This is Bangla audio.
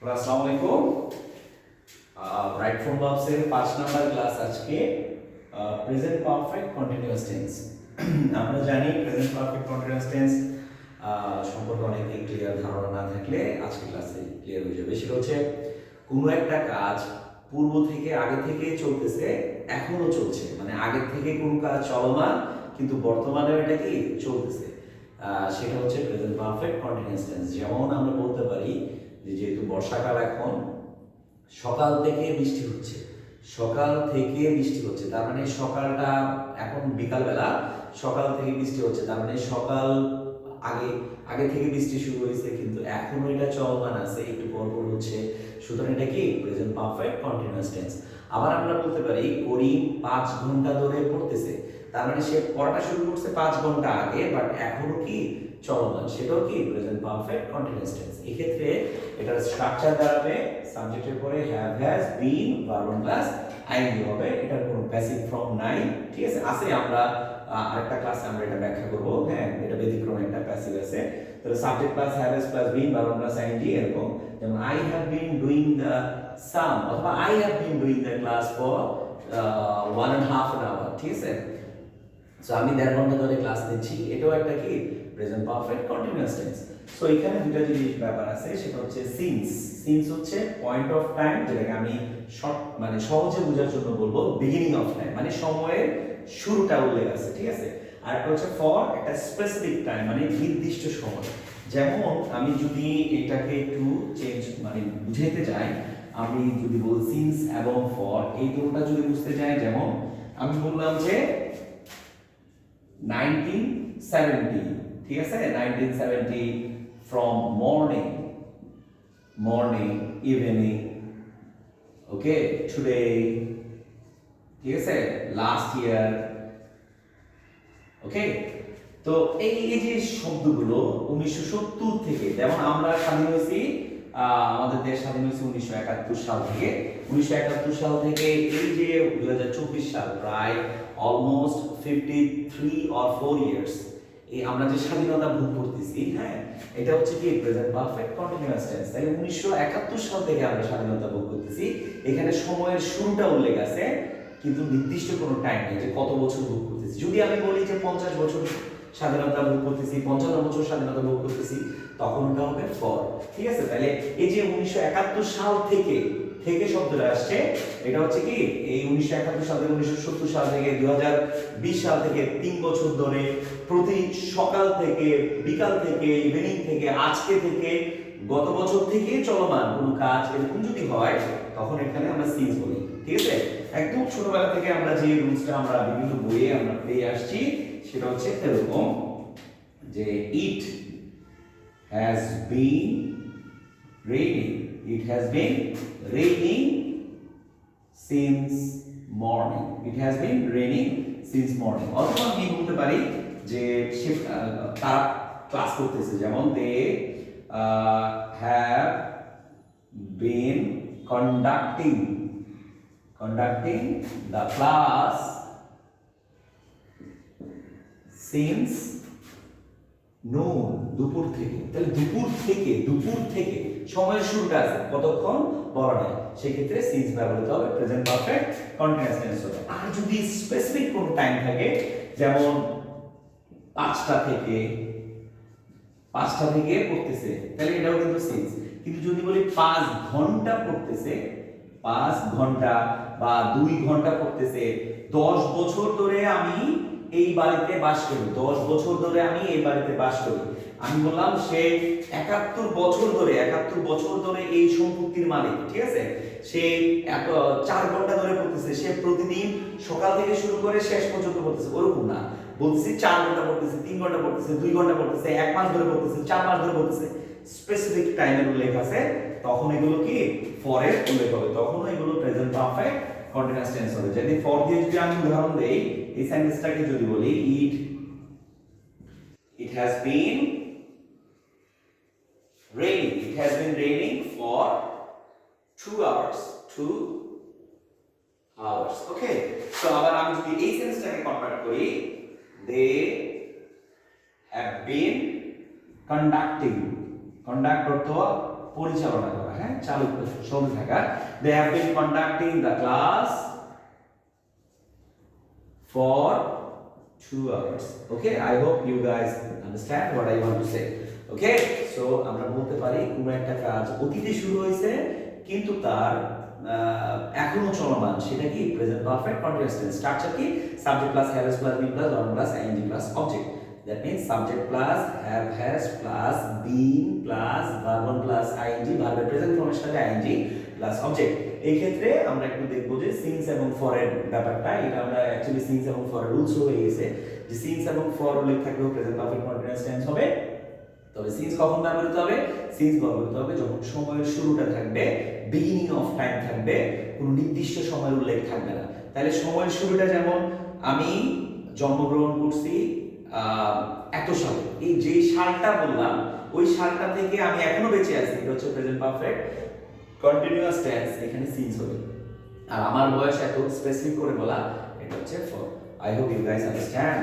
আসসালামু আলাইকুম। রাইট ফ্রম ভার্বস এর 5 নাম্বার ক্লাস আজকে প্রেজেন্ট পারফেক্ট কন্টিনিউয়াস টেন্স। আমরা জানি প্রেজেন্ট পারফেক্ট কন্টিনিউয়াস টেন্স সম্পর্কে অনেকে ক্লিয়ার ধারণা না থাকলে আজকের ক্লাসে ক্লিয়ার হয়ে যাবে। সেটা হচ্ছে কোনো একটা কাজ পূর্ব থেকে আগে থেকে চলতেছে, এখনো চলছে, মানে আগে থেকে কোনো কাজ চলমান কিন্তু বর্তমানে এটা কি চলতেছে, সেটা হচ্ছে প্রেজেন্ট পারফেক্ট কন্টিনিউয়াস টেন্স। যেমন আমরা বলতে পারি যেহেতু বর্ষাকাল, এখন সকাল থেকে বৃষ্টি হচ্ছে, সকাল থেকে বৃষ্টি হচ্ছে, তার মানে সকালটা এখন বিকালবেলা, সকাল থেকে বৃষ্টি হচ্ছে, তার মানে সকাল আগে আগে থেকে বৃষ্টি শুরু হয়েছে কিন্তু এখনো এটা চলমান আছে, একটু পর পর হচ্ছে, সুতরাং এটা কি প্রেজেন্ট পারফেক্ট কন্টিনিউয়াস টেন্স। আবার আমরা বলতে পারি করিম 5 ঘন্টা ধরে পড়তেছে, তার মানে সে পড়াটা শুরু করছে 5 ঘন্টা আগে, বাট এখনো কি চলমান, সেটাও কি প্রেজেন্ট পারফেক্ট কন্টিনিউয়াস টেন্স। এই ক্ষেত্রে এটার স্ট্রাকচার দাঁড়াবে সাবজেক্টের পরে have, has, been, verb plus ING হবে। এটার কোনো প্যাসিভ ফর্ম নাই, ঠিক আছে? আছে, আমরা আরেকটা ক্লাসে আমরা এটা ব্যাখ্যা করব। হ্যাঁ, এটা ব্যতিক্রম, একটা প্যাসিভ আছে। তাহলে subject plus have, has plus been, verb plus ING, এরকম। যেমন I have been doing the same, অথবা I have been doing the class for 1.5 hour, ঠিক আছে? সো আমি 1.5 ঘন্টা ধরে ক্লাস নিচ্ছি, এটাও একটা কি present perfect continuous tense. So এখানে দুটো জিনিস ব্যাপার আছে, সেটা হচ্ছে সিন্স। সিন্স হচ্ছে পয়েন্ট অফ টাইম, যেটাকে আমি শর্ট মানে সহজে বোঝার জন্য বলবো বিগিনিং অফ টাইম, মানে সময়ের শুরুটা উল্লেখ আছে, ঠিক আছে? আর একটা হচ্ছে ফর, একটা স্পেসিফিক টাইম, মানে নির্দিষ্ট সময়। যেমন আমি যদি এটাকে একটু চেঞ্জ মানে বুঝাইতে চাই, আমি যদি বলি সিন্স এবং ফর, এই দুটোটা যদি বুঝতে চাই, যেমন আমি বললাম যে 1970, ঠিক আছে? 1970 from morning, evening, okay, today, ঠিক আছে, last year, ওকে। তো এই যে শব্দগুলো 1970 থেকে, যেমন আমরা স্বাধীন হয়েছি, আমাদের দেশ স্বাধীন হয়েছে 1971 সাল থেকে। 1971 সাল থেকে এই যে 2024 সাল, প্রায় অলমোস্ট 53 or 4 ইয়ার্স, এই আমরা যে স্বাধীনতা ভোগ করতেছি, হ্যাঁ, এটা হচ্ছে কি প্রেজেন্ট পারফেক্ট কন্টিনিউয়াস টেন্স। তাই 1971 সাল থেকে আমরা স্বাধীনতা ভোগ করতেছি, এখানে সময়ের শুরুটা উল্লেখ আছে কিন্তু নির্দিষ্ট কোনো টাইম নেই যে কত বছর ভোগ করতেছি। যদি আমি বলি যে 50 বছর স্বাধীনতা ভোগ করতেছি, 55 বছর স্বাধীনতা ভোগ করতেছি, তখন এটা হবে ফর, ঠিক আছে? তাহলে এই যে 1971 সাল থেকে থেকে শব্দটা আসছে, এটা হচ্ছে কি এই 1971 সাল থেকে 1970 সাল থেকে 2020 সাল থেকে 3 বছর ধরে প্রতি সকাল থেকে, বিকাল থেকে, ইভিনিং থেকে, আজকে থেকে, গত বছর থেকে চলমান কোনো কাজ এরকম যদি হয়, তখন এখানে আমরা সিন্স বলি, ঠিক আছে? একদম ছোটবেলা থেকে আমরা যে রুলসটা আমরা বিভিন্ন বইয়ে আমরা পেয়ে আসছি, সেটা হচ্ছে এরকম যে it has been raining, it has been raining since morning, it has been raining since morning. অথবা আমি বলতে পারি যে তারা ক্লাস করতেছে, যেমন they have been conducting the class since noon, দুপুর থেকে। তাহলে দুপুর থেকে সময়ের শুরুটা আছে, কতক্ষণ বলা নাই, সেই ক্ষেত্রে সিন্স ব্যবহৃত হবে, প্রেজেন্ট পারফেক্ট কন্টিনিউয়াস টেন্স হবে। আর যদি স্পেসিফিক কোন টাইম থাকে, যেমন 5টা থেকে পড়তেছে, তাহলে এটাও কিন্তু সিন্স। কিন্তু যদি বলি 5 ঘন্টা পড়তেছে, 5 ঘন্টা বা 2 ঘন্টা পড়তেছে, 10 বছর ধরে আমি এই বাড়িতে বাস করি, 10 বছর ধরে আমি এই বাড়িতে বাস করি, আমি বললাম সে 71 বছর ধরে এই সম্পত্তির মালিক, ঠিক আছে? সে 4 ঘন্টা ধরে পড়তেছে, সে প্রতিদিন সকাল থেকে শুরু করে শেষ পর্যন্ত পড়তেছে, ওরকম না, বলতেছি 4 ঘন্টা পড়তেছে, 3 ঘন্টা পড়তেছে, 2 ঘন্টা পড়তেছে, 1 মাস ধরে পড়তেছে, 4 মাস ধরে পড়তেছে, স্পেসিফিক টাইমের উল্লেখ আছে, তখন এগুলো কি ফরের উল্লেখ হবে, তখন এগুলো প্রেজেন্ট পারফেক্ট কন্টিনিউয়াস টেন্স হবে। যদি ফর দিয়ে যদি আমি উদাহরণ দেই, এই সেন্টেন্সটাকে যদি বলি it has been raining for 2 hours, okay. So আবার আমি যদি এই সেন্টেন্সটাকে কনভার্ট করি, they have been conducting, conduct অর্থ পরিচালনা করা, হ্যাঁ, চালু চলতে থাকা। They have been conducting the class for 2 hours. Okay, I hope you guys understand what I want to say. Okay, so আমরা বলতে পারি কোন একটা কাজ অতীতে শুরু হয়েছে কিন্তু তার এখনো চলমান, সেটা কি present perfect continuous tense. Structure কি subject plus have has plus been plus verb plus ING plus object. That means subject plus have has plus been plus verb plus ING, ভার্বের প্রেজেন্ট ফর্মের সাথে আইএনজি প্লাস অবজেক্ট। এই ক্ষেত্রে আমরা একটু দেখবো যে সিন্স এবং ফর এর ব্যাপারটা, এটা আমরা অ্যাকচুয়ালি সিন্স এবং ফর এর রুলস হয়ে গেছে যে সিন্স এবং ফর উল্লেখ থাকলেও প্রেজেন্ট পারফেক্ট কন্টিনিউয়াস টেন্স হবে। তবে সিন্স কখন ব্যবহৃত হবে? সিন্স ব্যবহৃত হবে যখন সময়ের শুরুটা থাকবে, বিগিনিং অফ টাইম থাকবে, কোনো নির্দিষ্ট সময়ের উল্লেখ থাকবে না। তাহলে সময়ের শুরুটা যেমন আমি জন্মগ্রহণ করছি এত সালে, এই যে সালটা বললাম ওই সালটা থেকে আমি এখনো বেঁচে আছি, এটা হচ্ছে প্রেজেন্ট পারফেক্ট কন্টিনিউয়াস টেন্স, এখানে সিন্স হবে। আর আমার বয়স এত স্পেসিফিক করে বলা, এটা হচ্ছে for. I hope you guys understand.